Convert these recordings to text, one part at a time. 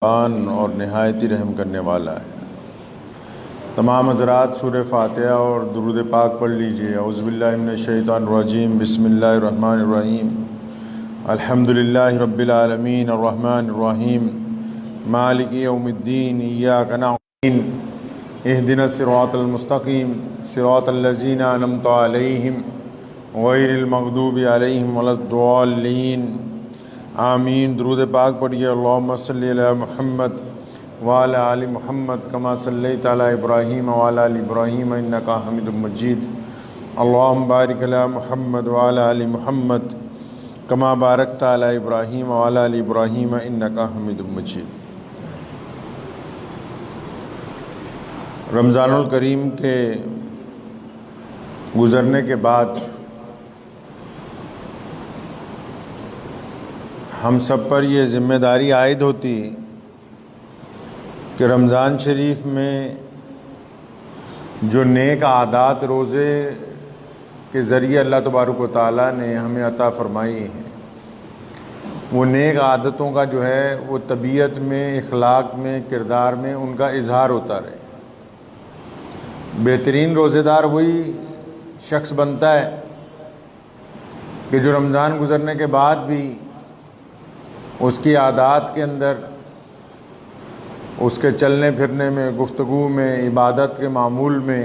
اور نہایت ہی رحم کرنے والا ہے۔ تمام حضرات سورہ فاتحہ اور درود پاک پڑھ لیجئے۔ اعوذ باللہ من الشیطان الرجیم، بسم اللہ الرحمن الرحیم، الحمدللہ رب العالمین، الرحمن الرحیم، مالک یوم الدین، ایاک نعبد اہدنا الصراط المستقیم صراط الذین انعمت علیہم غیر المغضوب علیہم ولا الضالین، آمین۔ درود پاک پڑھیے۔ اللہم صلی علی محمد وعلی آل محمد کما صلیت علی ابراہیم وعلی آل ابراہیم انکا حمید مجید۔ اللہم بارک علی محمد وعلی آل محمد کما بارکت علی ابراہیم وعلی آل ابراہیم انکا حمید مجید۔ رمضان الکریم کے گزرنے کے بعد ہم سب پر یہ ذمہ داری عائد ہوتی کہ رمضان شریف میں جو نیک عادات روزے کے ذریعے اللہ تبارک و تعالیٰ نے ہمیں عطا فرمائی ہیں، وہ نیک عادتوں کا جو ہے وہ طبیعت میں، اخلاق میں، کردار میں ان کا اظہار ہوتا رہے۔ بہترین روزے دار وہی شخص بنتا ہے کہ جو رمضان گزرنے کے بعد بھی اس کی عادات کے اندر، اس کے چلنے پھرنے میں، گفتگو میں، عبادت کے معمول میں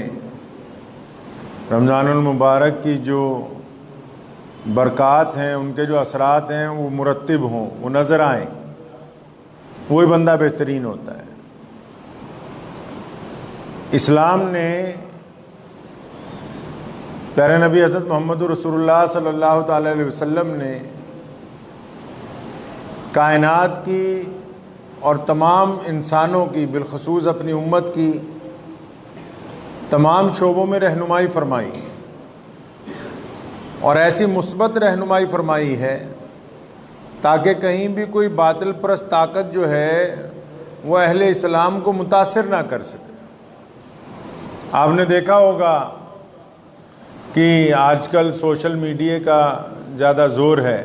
رمضان المبارک کی جو برکات ہیں، ان کے جو اثرات ہیں وہ مرتب ہوں، وہ نظر آئیں، وہی بندہ بہترین ہوتا ہے۔ اسلام نے، پیارے نبی حضرت محمد رسول اللہ صلی اللہ تعالیٰ علیہ وسلم نے کائنات کی اور تمام انسانوں کی، بالخصوص اپنی امت کی تمام شعبوں میں رہنمائی فرمائی اور ایسی مثبت رہنمائی فرمائی ہے تاکہ کہیں بھی کوئی باطل پرست طاقت جو ہے وہ اہل اسلام کو متاثر نہ کر سکے۔ آپ نے دیکھا ہوگا کہ آج کل سوشل میڈیا کا زیادہ زور ہے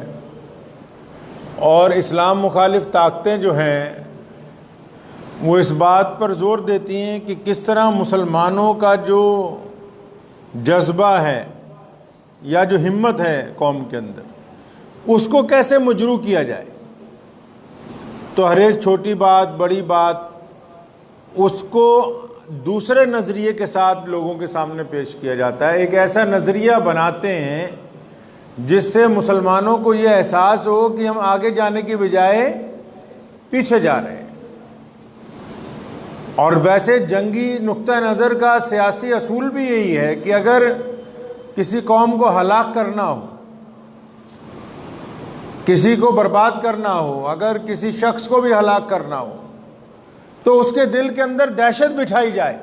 اور اسلام مخالف طاقتیں جو ہیں وہ اس بات پر زور دیتی ہیں کہ کس طرح مسلمانوں کا جو جذبہ ہے یا جو ہمت ہے قوم کے اندر، اس کو کیسے مجروح کیا جائے۔ تو ہر ایک چھوٹی بات، بڑی بات، اس کو دوسرے نظریے کے ساتھ لوگوں کے سامنے پیش کیا جاتا ہے۔ ایک ایسا نظریہ بناتے ہیں جس سے مسلمانوں کو یہ احساس ہو کہ ہم آگے جانے کی بجائے پیچھے جا رہے ہیں۔ اور ویسے جنگی نقطہ نظر کا سیاسی اصول بھی یہی ہے کہ اگر کسی قوم کو ہلاک کرنا ہو، کسی کو برباد کرنا ہو، اگر کسی شخص کو بھی ہلاک کرنا ہو تو اس کے دل کے اندر دہشت بٹھائی جائے،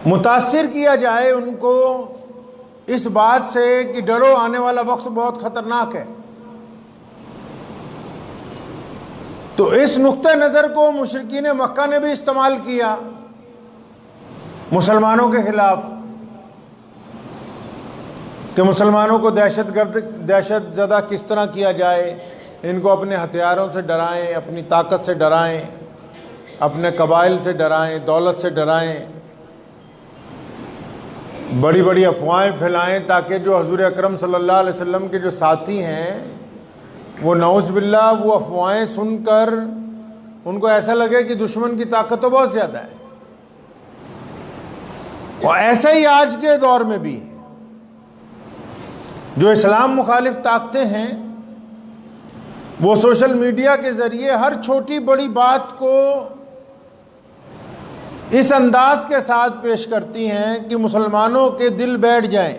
متاثر کیا جائے ان کو اس بات سے کہ ڈرو، آنے والا وقت بہت خطرناک ہے۔ تو اس نقطہ نظر کو مشرکین مکہ نے بھی استعمال کیا مسلمانوں کے خلاف کہ مسلمانوں کو دہشت زدہ کس طرح کیا جائے، ان کو اپنے ہتھیاروں سے ڈرائیں، اپنی طاقت سے ڈرائیں، اپنے قبائل سے ڈرائیں، دولت سے ڈرائیں، بڑی بڑی افواہیں پھیلائیں تاکہ جو حضور اکرم صلی اللہ علیہ وسلم کے جو ساتھی ہیں وہ نعوذ باللہ وہ افواہیں سن کر ان کو ایسا لگے کہ دشمن کی طاقت تو بہت زیادہ ہے۔ اور ایسا ہی آج کے دور میں بھی جو اسلام مخالف طاقتیں ہیں وہ سوشل میڈیا کے ذریعے ہر چھوٹی بڑی بات کو اس انداز کے ساتھ پیش کرتی ہیں کہ مسلمانوں کے دل بیٹھ جائیں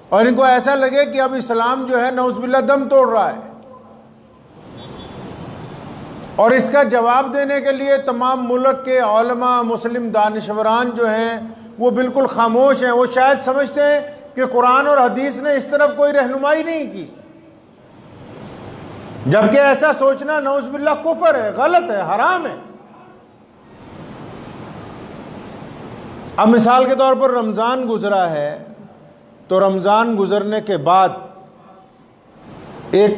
اور ان کو ایسا لگے کہ اب اسلام جو ہے نعوذ باللہ دم توڑ رہا ہے۔ اور اس کا جواب دینے کے لیے تمام ملک کے علماء، مسلم دانشوران جو ہیں وہ بالکل خاموش ہیں۔ وہ شاید سمجھتے ہیں کہ قرآن اور حدیث نے اس طرف کوئی رہنمائی نہیں کی، جبکہ ایسا سوچنا نعوذ باللہ کفر ہے، غلط ہے، حرام ہے۔ اب مثال کے طور پر رمضان گزرا ہے تو رمضان گزرنے کے بعد ایک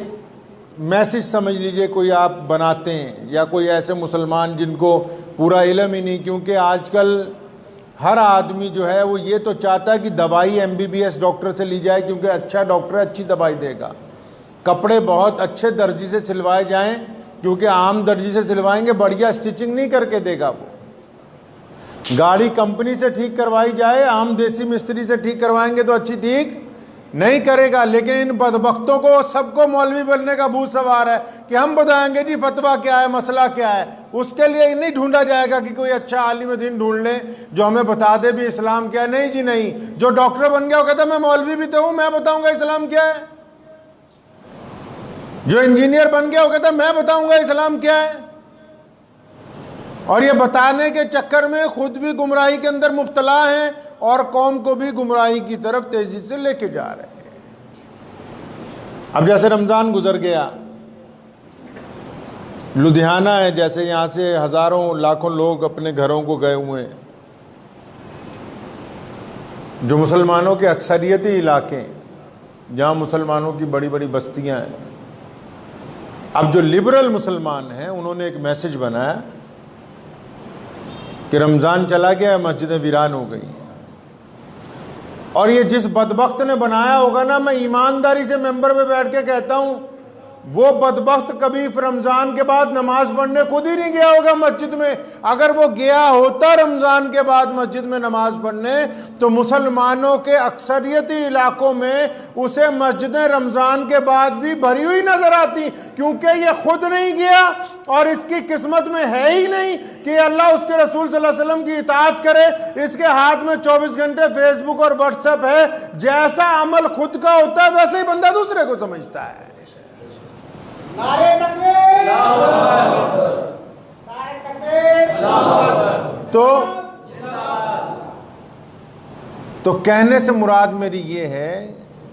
میسج سمجھ لیجئے کوئی آپ بناتے ہیں، یا کوئی ایسے مسلمان جن کو پورا علم ہی نہیں، کیونکہ آج کل ہر آدمی جو ہے وہ یہ تو چاہتا ہے کہ دوائی MBBS ڈاکٹر سے لی جائے، کیونکہ اچھا ڈاکٹر اچھی دوائی دے گا، کپڑے بہت اچھے درزی سے سلوائے جائیں، کیونکہ عام درزی سے سلوائیں گے بڑھیا اسٹیچنگ نہیں کر کے دے گا، وہ گاڑی کمپنی سے ٹھیک کروائی جائے، عام دیسی مستری سے ٹھیک کروائیں گے تو اچھی ٹھیک نہیں کرے گا۔ لیکن ان بدبختوں کو سب کو مولوی بننے کا بھوت سوار ہے کہ ہم بتائیں گے جی فتویٰ کیا ہے، مسئلہ کیا ہے۔ اس کے لیے نہیں ڈھونڈا جائے گا کہ کوئی اچھا عالم دین ڈھونڈ لیں جو ہمیں بتا دے بھی اسلام کیا ہے۔ نہیں جی نہیں، جو ڈاکٹر بن گیا وہ کہتا ہے میں مولوی بھی تو ہوں، میں بتاؤں گا اسلام کیا ہے۔ جو انجینئر بن گیا وہ کہتا ہے میں بتاؤں گا اسلام کیا ہے۔ اور یہ بتانے کے چکر میں خود بھی گمراہی کے اندر مبتلا ہیں اور قوم کو بھی گمراہی کی طرف تیزی سے لے کے جا رہے ہیں۔ اب جیسے رمضان گزر گیا، لدھیانہ ہے جیسے، یہاں سے ہزاروں لاکھوں لوگ اپنے گھروں کو گئے ہوئے ہیں، جو مسلمانوں کے اکثریتی علاقے ہیں جہاں مسلمانوں کی بڑی بڑی بستیاں ہیں۔ اب جو لبرل مسلمان ہیں انہوں نے ایک میسج بنایا کہ رمضان چلا گیا ہے، مسجدیں ویران ہو گئی ہیں، اور یہ جس بدبخت نے بنایا ہوگا نا، میں ایمانداری سے ممبر پہ بیٹھ کے کہتا ہوں وہ بدبخت کبھی رمضان کے بعد نماز پڑھنے خود ہی نہیں گیا ہوگا مسجد میں۔ اگر وہ گیا ہوتا رمضان کے بعد مسجد میں نماز پڑھنے تو مسلمانوں کے اکثریتی علاقوں میں اسے مسجدیں رمضان کے بعد بھی بھری ہوئی نظر آتی، کیونکہ یہ خود نہیں گیا اور اس کی قسمت میں ہے ہی نہیں کہ اللہ اس کے رسول صلی اللہ علیہ وسلم کی اطاعت کرے۔ اس کے ہاتھ میں 24 گھنٹے فیس بک اور واٹس ایپ ہے۔ جیسا عمل خود کا ہوتا ہے ویسے ہی بندہ دوسرے کو سمجھتا ہے۔ نعرہ تکبیر، نعرہ تکبیر، تو کہنے سے مراد میری یہ ہے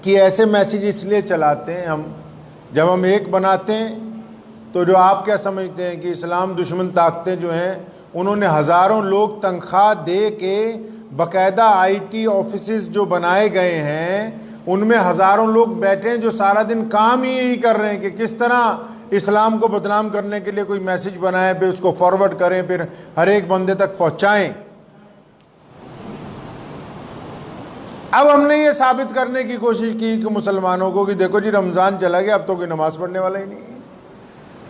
کہ ایسے میسیج اس لیے چلاتے ہیں ہم، جب ہم ایک بناتے ہیں تو جو آپ کیا سمجھتے ہیں کہ اسلام دشمن طاقتیں جو ہیں انہوں نے ہزاروں لوگ تنخواہ دے کے باقاعدہ IT آفیسز جو بنائے گئے ہیں ان میں ہزاروں لوگ بیٹھے ہیں جو سارا دن کام ہی یہی کر رہے ہیں کہ کس طرح اسلام کو بدنام کرنے کے لیے کوئی میسیج بنائیں، پھر اس کو فارورڈ کریں، پھر ہر ایک بندے تک پہنچائیں۔ اب ہم نے یہ ثابت کرنے کی کوشش کی کہ مسلمانوں کو کہ دیکھو جی رمضان چلا گیا، اب تو کوئی نماز پڑھنے والا ہی نہیں،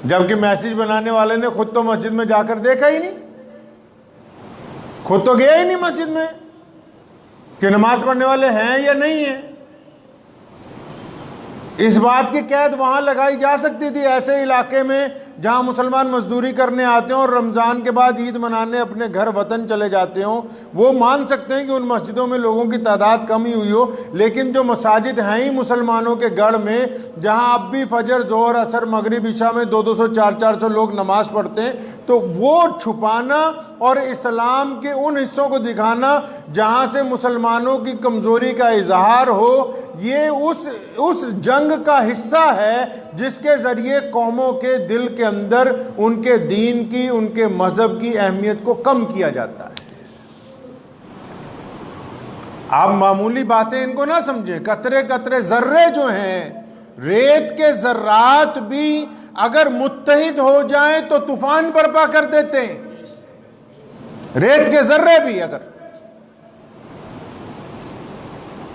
جبکہ میسیج بنانے والے نے خود تو مسجد میں جا کر دیکھا ہی نہیں، خود تو گیا ہی نہیں مسجد میں کہ نماز پڑھنے والے ہیں یا نہیں ہیں۔ اس بات کی قید وہاں لگائی جا سکتی تھی، ایسے علاقے میں جہاں مسلمان مزدوری کرنے آتے ہیں اور رمضان کے بعد عید منانے اپنے گھر وطن چلے جاتے ہوں، وہ مان سکتے ہیں کہ ان مسجدوں میں لوگوں کی تعداد کم ہی ہوئی ہو، لیکن جو مساجد ہیں ہی مسلمانوں کے گڑھ میں جہاں اب بھی فجر، ظہر، عصر، مغرب، عشاء میں 200 400 لوگ نماز پڑھتے ہیں، تو وہ چھپانا اور اسلام کے ان حصوں کو دکھانا جہاں سے مسلمانوں کی کمزوری کا اظہار ہو، یہ اس جنگ کا حصہ ہے جس کے ذریعے قوموں کے دل کے اندر ان کے دین کی، ان کے مذہب کی اہمیت کو کم کیا جاتا ہے۔ آپ معمولی باتیں ان کو نہ سمجھیں، قطرے قطرے ذرے جو ہیں، ریت کے ذرات بھی اگر متحد ہو جائیں تو طوفان برپا کر دیتے ہیں، ریت کے ذرے بھی اگر۔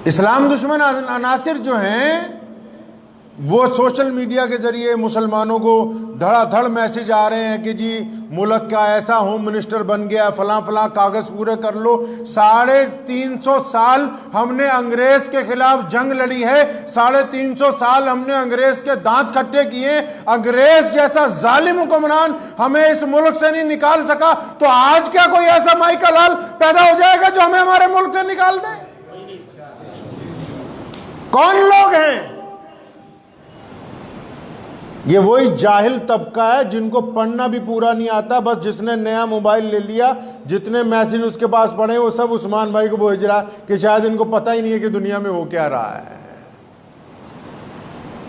اسلام دشمن عناصر جو ہیں وہ سوشل میڈیا کے ذریعے مسلمانوں کو دھڑا دھڑ میسیج آ رہے ہیں کہ جی ملک کا ایسا ہوم منسٹر بن گیا، فلاں فلاں کاغذ پورے کر لو۔ 350 سال ہم نے انگریز کے خلاف جنگ لڑی ہے، 350 سال ہم نے انگریز کے دانت کھٹے کیے، انگریز جیسا ظالم حکمران ہمیں اس ملک سے نہیں نکال سکا، تو آج کیا کوئی ایسا مائیکل ہال پیدا ہو جائے گا جو ہمیں ہمارے ملک سے نکال دے؟ کون لوگ ہیں یہ؟ وہی جاہل طبقہ ہے جن کو پڑھنا بھی پورا نہیں آتا، بس جس نے نیا موبائل لے لیا، جتنے میسیج اس کے پاس پڑھے وہ سب عثمان بھائی کو بھیج رہا کہ شاید ان کو پتہ ہی نہیں ہے کہ دنیا میں ہو کیا رہا ہے۔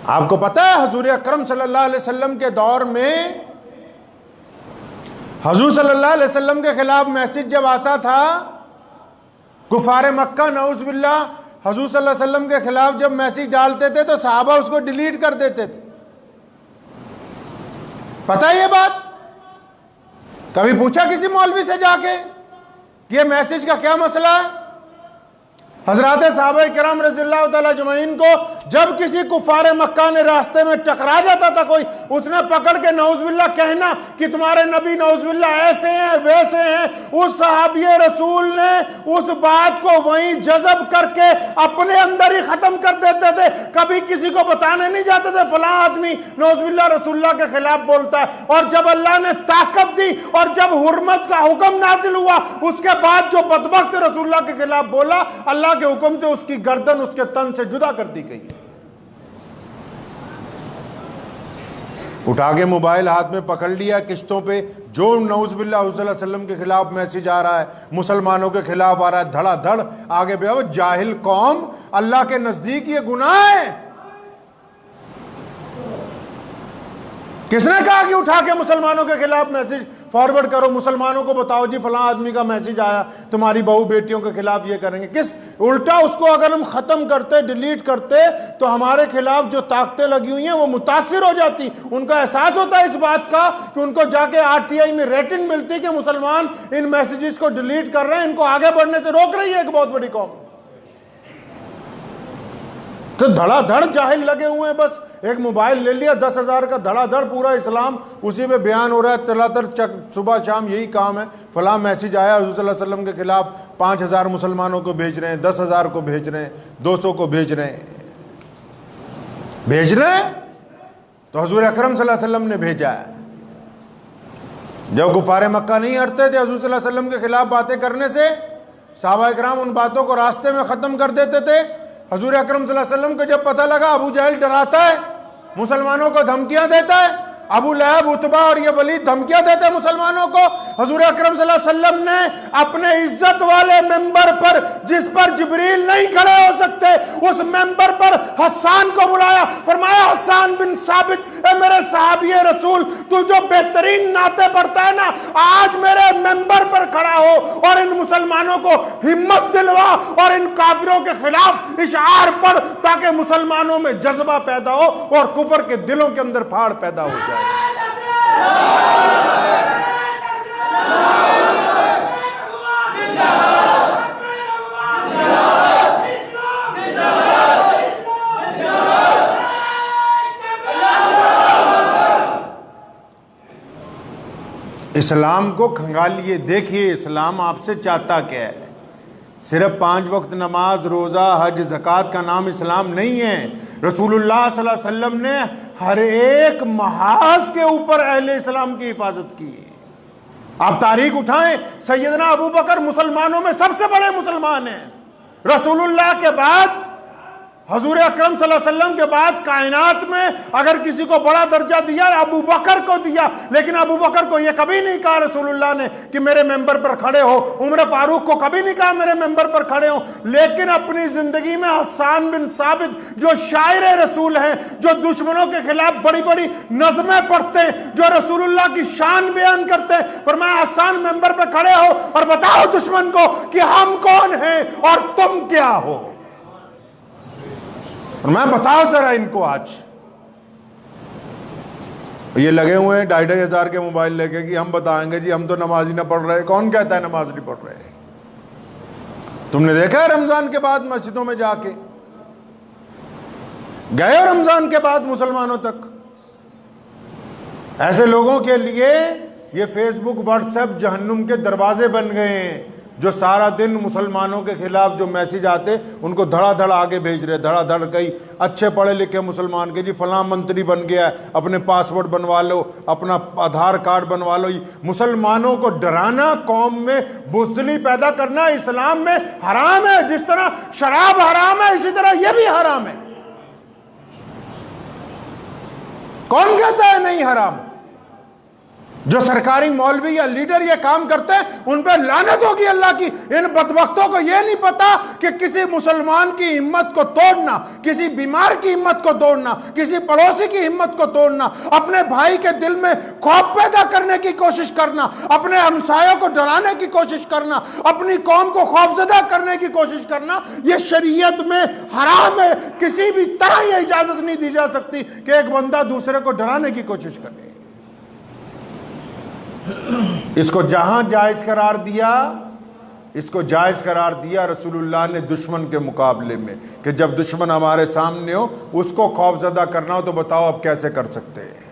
آپ کو پتہ ہے حضور اکرم صلی اللہ علیہ وسلم کے دور میں حضور صلی اللہ علیہ وسلم کے خلاف میسیج جب آتا تھا، کفار مکہ نعوذ باللہ حضور صلی اللہ علیہ وسلم کے خلاف جب میسیج ڈالتے تھے تو صحابہ اس کو ڈیلیٹ کر دیتے تھے، پتہ ہے یہ بات؟ کبھی پوچھا کسی مولوی سے جا کے کہ یہ میسج کا کیا مسئلہ ہے؟ حضرات صحابہ کرام رضی اللہ تعالیٰ اجمعین کو جب کسی کفار مکہ نے راستے میں ٹکرا جاتا تھا کوئی، اس نے پکڑ کے نعوذ باللہ کہنا کہ تمہارے نبی نعوذ باللہ ایسے ہیں ویسے ہیں، اس صحابی رسول نے اس بات کو وہیں جذب کر کے اپنے اندر ہی ختم کر دیتے تھے، کبھی کسی کو بتانے نہیں جاتے تھے فلاں آدمی نعوذ باللہ رسول اللہ کے خلاف بولتا ہے۔ اور جب اللہ نے طاقت دی اور جب حرمت کا حکم نازل ہوا، اس کے بعد جو بدبخت رسول اللہ کے خلاف بولا، اللہ کے حکم سے اس کی گردن اس کے تن سے جدا کر دی گئی ہے۔ اٹھا کے موبائل ہاتھ میں پکڑ لیا، قسطوں پہ جو نعوذ باللہ صلی اللہ علیہ وسلم کے خلاف میسج آ رہا ہے، مسلمانوں کے خلاف آ رہا ہے، دھڑا دھڑ آگے بڑھو۔ جاہل قوم، اللہ کے نزدیک یہ گناہ ہے۔ کس نے کہا کہ اٹھا کے مسلمانوں کے خلاف میسج فارورڈ کرو، مسلمانوں کو بتاؤ جی فلاں آدمی کا میسج آیا، تمہاری بہو بیٹیوں کے خلاف یہ کریں گے؟ کس الٹا اس کو اگر ہم ختم کرتے، ڈیلیٹ کرتے، تو ہمارے خلاف جو طاقتیں لگی ہوئی ہیں وہ متاثر ہو جاتی، ان کا احساس ہوتا ہے اس بات کا کہ ان کو جا کے RTI میں ریٹنگ ملتی کہ مسلمان ان میسیجز کو ڈیلیٹ کر رہے ہیں، ان کو آگے بڑھنے سے روک رہی ہے ایک بہت بڑی قوم۔ تو دھڑا دھڑ جاہل لگے ہوئے ہیں، بس ایک موبائل لے لیا 10,000 کا، دھڑا دھڑ پورا اسلام اسی میں بیان ہو رہا ہے، تلاتر صبح شام یہی کام ہے۔ فلاں میسیج آیا حضور صلی اللہ علیہ وسلم کے خلاف، 5,000 مسلمانوں کو بھیج رہے ہیں، 10,000 کو بھیج رہے ہیں، 200 کو بھیج رہے ہیں۔ تو حضور اکرم صلی اللہ علیہ وسلم نے بھیجا ہے۔ جب کفار مکہ نہیں ہٹتے تھے حضور صلی اللہ علیہ وسلم کے خلاف باتیں کرنے سے، صحابہ کرام ان باتوں کو راستے میں ختم کر دیتے تھے۔ حضور اکرم صلی اللہ علیہ وسلم کو جب پتہ لگا ابو جہل ڈراتا ہے، مسلمانوں کو دھمکیاں دیتا ہے، ابو لہب، عتبہ اور یہ ولید دھمکیاں دیتے ہیں مسلمانوں کو، حضور اکرم صلی اللہ علیہ وسلم نے اپنے عزت والے ممبر پر، جس پر جبریل نہیں کھڑے ہو سکتے، اس ممبر پر حسان کو بلایا، فرمایا حسان بن ثابت، اے میرے صحابی رسول، تو جو بہترین نعتیں پڑھتا ہے نا، آج میرے ممبر پر کھڑا ہو اور ان مسلمانوں کو ہمت دلوا اور ان کافروں کے خلاف اشعار پڑھ، تاکہ مسلمانوں میں جذبہ پیدا ہو اور کفر کے دلوں کے اندر پھاڑ پیدا ہو جائے۔ اسلام کو کھنگالیے، دیکھیے اسلام آپ سے چاہتا کیا ہے۔ صرف 5 وقت نماز، روزہ، حج، زکوٰۃ کا نام اسلام نہیں ہے۔ رسول اللہ صلی اللہ علیہ وسلم نے ہر ایک محاذ کے اوپر اہل اسلام کی حفاظت کی ہے۔ آپ تاریخ اٹھائیں، سیدنا ابو بکر مسلمانوں میں سب سے بڑے مسلمان ہیں۔ رسول اللہ کے بعد، حضور اکرم صلی اللہ علیہ وسلم کے بعد کائنات میں اگر کسی کو بڑا درجہ دیا ابو بکر کو دیا، لیکن ابو بکر کو یہ کبھی نہیں کہا رسول اللہ نے کہ میرے ممبر پر کھڑے ہو، عمر فاروق کو کبھی نہیں کہا میرے ممبر پر کھڑے ہو، لیکن اپنی زندگی میں حسان بن ثابت جو شاعر رسول ہیں، جو دشمنوں کے خلاف بڑی بڑی نظمیں پڑھتے ہیں، جو رسول اللہ کی شان بیان کرتے ہیں، فرمایا حسان ممبر پر کھڑے ہو اور بتاؤ دشمن کو کہ ہم کون ہیں اور تم کیا ہو۔ میں بتاؤ ذرا ان کو۔ آج یہ لگے ہوئے ہیں 2,500 کے موبائل لے کے کہ ہم بتائیں گے جی ہم تو نماز ہی نہ پڑھ رہے۔ کون کہتا ہے نماز نہیں پڑھ رہے؟ تم نے دیکھا ہے رمضان کے بعد مسجدوں میں جا کے گئے ہو؟ رمضان کے بعد مسلمانوں تک ایسے لوگوں کے لیے یہ فیس بک، واٹس ایپ جہنم کے دروازے بن گئے ہیں، جو سارا دن مسلمانوں کے خلاف جو میسیج آتے ان کو دھڑا دھڑ آگے بھیج رہے، دھڑا دھڑ۔ کئی اچھے پڑھے لکھے مسلمان کے جی فلاں منتری بن گیا ہے، اپنے پاسورڈ بنوا لو، اپنا آدھار کارڈ بنوا لو۔ مسلمانوں کو ڈرانا، قوم میں بزدلی پیدا کرنا اسلام میں حرام ہے۔ جس طرح شراب حرام ہے، اسی طرح یہ بھی حرام ہے۔ کون کہتا ہے نہیں حرام؟ جو سرکاری مولوی یا لیڈر یہ کام کرتے ہیں ان پہ لعنت ہوگی اللہ کی۔ ان بدبختوں کو یہ نہیں پتا کہ کسی مسلمان کی ہمت کو توڑنا، کسی بیمار کی ہمت کو توڑنا، کسی پڑوسی کی ہمت کو توڑنا، اپنے بھائی کے دل میں خوف پیدا کرنے کی کوشش کرنا، اپنے ہمسایوں کو ڈرانے کی کوشش کرنا، اپنی قوم کو خوفزدہ کرنے کی کوشش کرنا، یہ شریعت میں حرام ہے۔ کسی بھی طرح یہ اجازت نہیں دی جا سکتی کہ ایک بندہ دوسرے کو ڈرانے کی کوشش کرے۔ اس کو جہاں جائز قرار دیا، اس کو جائز قرار دیا رسول اللہ نے دشمن کے مقابلے میں، کہ جب دشمن ہمارے سامنے ہو اس کو خوف زدہ کرنا ہو تو بتاؤ اب کیسے کر سکتے ہیں۔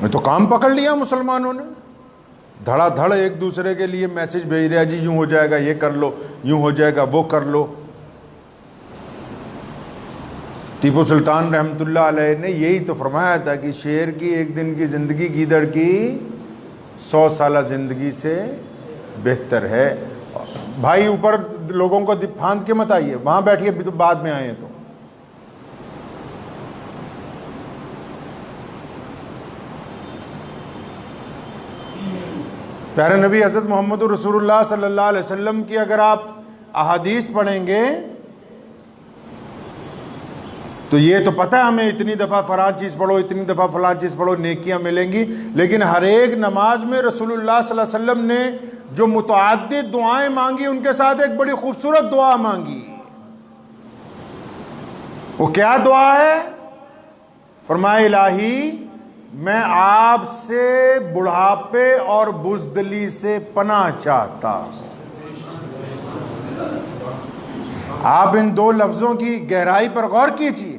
میں تو کام پکڑ لیا مسلمانوں نے، دھڑا دھڑ ایک دوسرے کے لیے میسج بھیج رہا، جی یوں ہو جائے گا یہ کر لو، یوں ہو جائے گا وہ کر لو۔ ٹیپو سلطان رحمۃ اللہ علیہ نے یہی تو فرمایا تھا کہ شیر کی ایک دن کی زندگی گیدڑ کی 100 سالہ زندگی سے بہتر ہے۔ بھائی اوپر لوگوں کو پھاند کے مت آئیے، وہاں بیٹھیے، بعد میں آئے تو۔ پیارے نبی حضرت محمد رسول اللہ صلی اللہ علیہ وسلم کی اگر آپ احادیث پڑھیں گے تو یہ تو پتہ ہے ہمیں اتنی دفعہ فلاں چیز پڑھو، اتنی دفعہ فلاں چیز پڑھو، نیکیاں ملیں گی، لیکن ہر ایک نماز میں رسول اللہ صلی اللہ علیہ وسلم نے جو متعدد دعائیں مانگی ان کے ساتھ ایک بڑی خوبصورت دعا مانگی۔ وہ کیا دعا ہے؟ فرمایا الہی میں آپ سے بڑھاپے اور بزدلی سے پناہ چاہتا ہوں۔ آپ ان دو لفظوں کی گہرائی پر غور کیجیے۔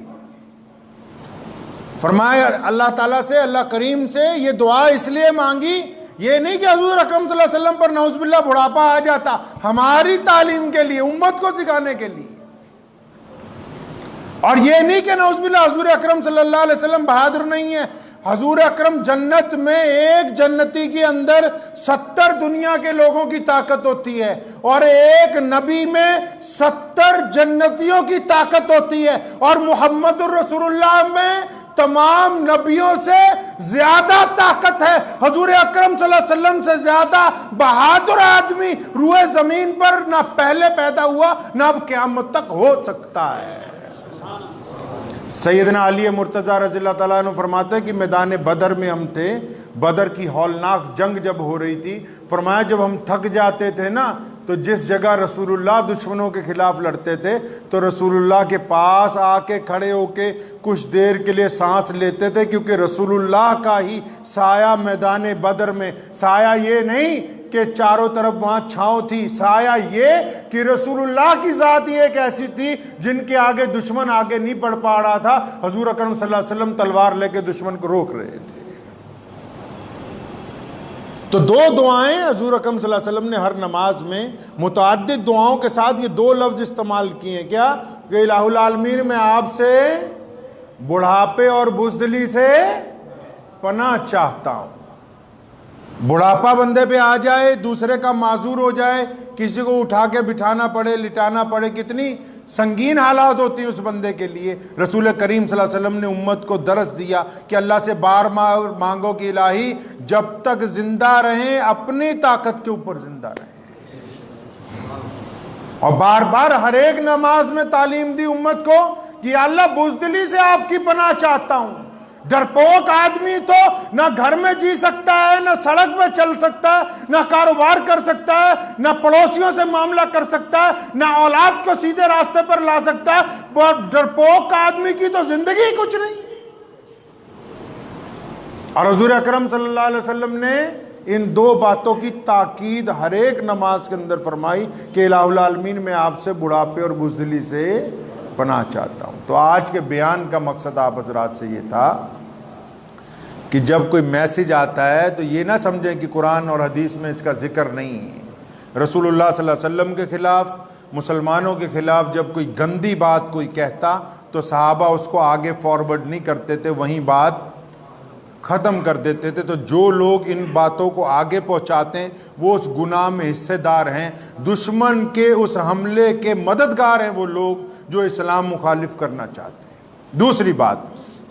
فرمایا اللہ تعالیٰ سے، اللہ کریم سے یہ دعا اس لیے مانگی، یہ نہیں کہ حضور اکرم صلی اللہ علیہ وسلم پر نعوذ باللہ بڑھاپا آ جاتا، ہماری تعلیم کے لیے، امت کو سکھانے کے لیے، اور یہ نہیں کہ نعوذ باللہ حضور اکرم صلی اللہ علیہ وسلم بہادر نہیں ہے۔ حضور اکرم جنت میں ایک جنتی کے اندر 70 دنیا کے لوگوں کی طاقت ہوتی ہے، اور ایک نبی میں 70 جنتیوں کی طاقت ہوتی ہے، اور محمد الرسول اللہ میں تمام نبیوں سے زیادہ طاقت ہے۔ حضور اکرم صلی اللہ علیہ وسلم سے زیادہ بہادر آدمی روئے زمین پر نہ پہلے پیدا ہوا نہ اب قیامت تک ہو سکتا ہے۔ سیدنا علی مرتضیٰ رضی اللہ تعالیٰ عنہ فرماتے ہیں کہ میدان بدر میں ہم تھے، بدر کی ہولناک جنگ جب ہو رہی تھی، فرمایا جب ہم تھک جاتے تھے نا تو جس جگہ رسول اللہ دشمنوں کے خلاف لڑتے تھے تو رسول اللہ کے پاس آ کے کھڑے ہو کے کچھ دیر کے لیے سانس لیتے تھے، کیونکہ رسول اللہ کا ہی سایہ میدان بدر میں، سایہ یہ نہیں کہ چاروں طرف وہاں چھاؤں تھی، سایہ یہ کہ رسول اللہ کی ذات ہی ایک ایسی تھی جن کے آگے دشمن آگے نہیں بڑھ پا رہا تھا، حضور اکرم صلی اللہ علیہ وسلم تلوار لے کے دشمن کو روک رہے تھے۔ تو دو دعائیں حضور اکرم صلی اللہ علیہ وسلم نے ہر نماز میں متعدد دعاؤں کے ساتھ یہ دو لفظ استعمال کیے ہیں، کیا کہ الہ العالمین میں آپ سے بڑھاپے اور بزدلی سے پناہ چاہتا ہوں۔ بڑھاپا بندے پہ آ جائے، دوسرے کا معذور ہو جائے، کسی کو اٹھا کے بٹھانا پڑے، لٹانا پڑے، کتنی سنگین حالات ہوتی ہیں اس بندے کے لیے۔ رسول کریم صلی اللہ علیہ وسلم نے امت کو درس دیا کہ اللہ سے بار مانگو کہ الہی جب تک زندہ رہیں اپنی طاقت کے اوپر زندہ رہیں، اور بار بار ہر ایک نماز میں تعلیم دی امت کو کہ اللہ بزدلی سے آپ کی پناہ چاہتا ہوں۔ ڈرپوک آدمی تو نہ گھر میں جی سکتا ہے، نہ سڑک پہ چل سکتا ہے، نہ کاروبار کر سکتا ہے، نہ پڑوسیوں سے معاملہ کر سکتا ہے، نہ اولاد کو سیدھے راستے پر لا سکتا ہے۔ ڈرپوک آدمی کی تو زندگی کچھ نہیں۔ اور حضور اکرم صلی اللہ علیہ وسلم نے ان دو باتوں کی تاکید ہر ایک نماز کے اندر فرمائی کہ الہ العالمین میں آپ سے بڑھاپے اور بزدلی سے پناہ چاہتا ہوں۔ تو آج کے بیان کا مقصد آپ حضرات سے یہ تھا کہ جب کوئی میسج آتا ہے تو یہ نہ سمجھیں کہ قرآن اور حدیث میں اس کا ذکر نہیں ہے۔ رسول اللہ صلی اللہ علیہ وسلم کے خلاف، مسلمانوں کے خلاف جب کوئی گندی بات کوئی کہتا تو صحابہ اس کو آگے فارورڈ نہیں کرتے تھے، وہیں بات ختم کر دیتے تھے۔ تو جو لوگ ان باتوں کو آگے پہنچاتے ہیں وہ اس گناہ میں حصے دار ہیں، دشمن کے اس حملے کے مددگار ہیں وہ لوگ جو اسلام مخالف کرنا چاہتے ہیں۔ دوسری بات،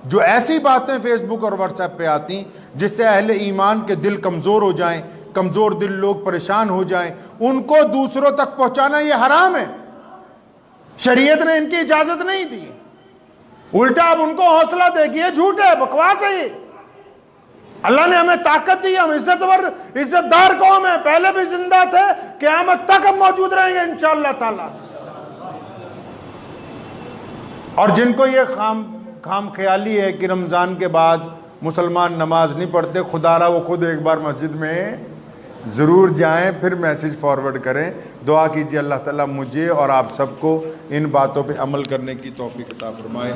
جو ایسی باتیں فیس بک اور واٹس ایپ پہ آتی جس سے اہل ایمان کے دل کمزور ہو جائیں، کمزور دل لوگ پریشان ہو جائیں، ان کو دوسروں تک پہنچانا یہ حرام ہے، شریعت نے ان کی اجازت نہیں دی۔ الٹا اب ان کو حوصلہ دے گی، یہ جھوٹ ہے، بکواس ہے۔ یہ اللہ نے ہمیں طاقت دی، ہم عزت دار قوم ہیں، پہلے بھی زندہ تھے، قیامت تک ہم موجود رہیں گے انشاءاللہ تعالی۔ اور جن کو یہ خام خیالی ہے کہ رمضان کے بعد مسلمان نماز نہیں پڑھتے، خدا را وہ خود ایک بار مسجد میں ضرور جائیں، پھر میسیج فارورڈ کریں۔ دعا کیجیے اللہ تعالیٰ مجھے اور آپ سب کو ان باتوں پہ عمل کرنے کی توفیق عطا فرمائے۔